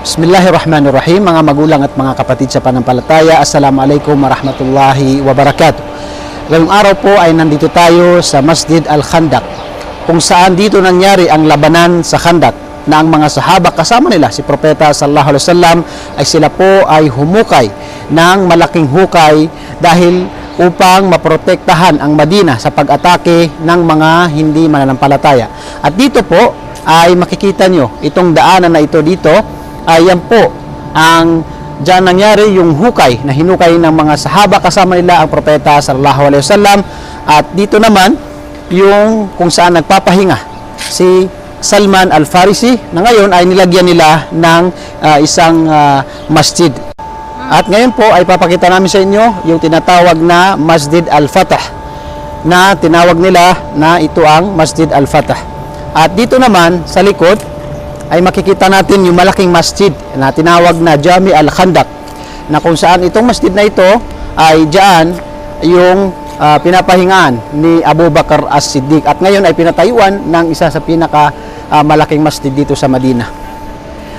Bismillahirrahmanirrahim, mga magulang at mga kapatid sa panampalataya. Assalamualaikum warahmatullahi wabarakatuh. Ngayong araw po ay nandito tayo sa Masjid Al-Khandaq, kung saan dito nangyari ang labanan sa Khandaq, na ang mga sahaba kasama nila si Propeta sallallahu alaihi wasallam ay sila po ay humukay ng malaking hukay dahil upang maprotektahan ang Madina sa pag-atake ng mga hindi mananampalataya. At dito po ay makikita nyo itong daanan na ito dito. Ayan po ang diyan nangyari yung hukay na hinukay ng mga sahaba kasama nila ang Propeta sallallahu alaihi wasallam. At dito naman yung kung saan nagpapahinga si Salman Al-Farisi, na ngayon ay nilagyan nila ng isang masjid. At ngayon po ay papakita namin sa inyo yung tinatawag na Masjid Al-Fatah, na tinawag nila na ito ang Masjid Al-Fatah. At dito naman sa likod ay makikita natin yung malaking masjid na tinawag na Jami Al-Khandaq, na kung saan itong masjid na ito ay diyan yung pinapahingaan ni Abu Bakar As-Siddiq, at ngayon ay pinatayuan ng isa sa pinaka malaking masjid dito sa Madina.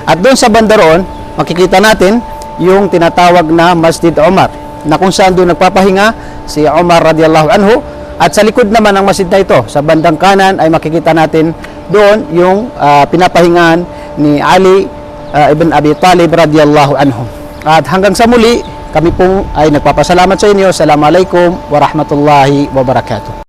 At doon sa bandaron makikita natin yung tinatawag na Masjid Umar, na kung saan doon nagpapahinga si Umar radiyallahu anhu. At sa likod naman ng masjid na ito, sa bandang kanan, ay makikita natin doon yung pinapahingaan ni Ali ibn Abi Talib radiyallahu anhu. At hanggang sa muli, kami pong ay nagpapasalamat sa inyo. Assalamualaikum warahmatullahi wabarakatuh.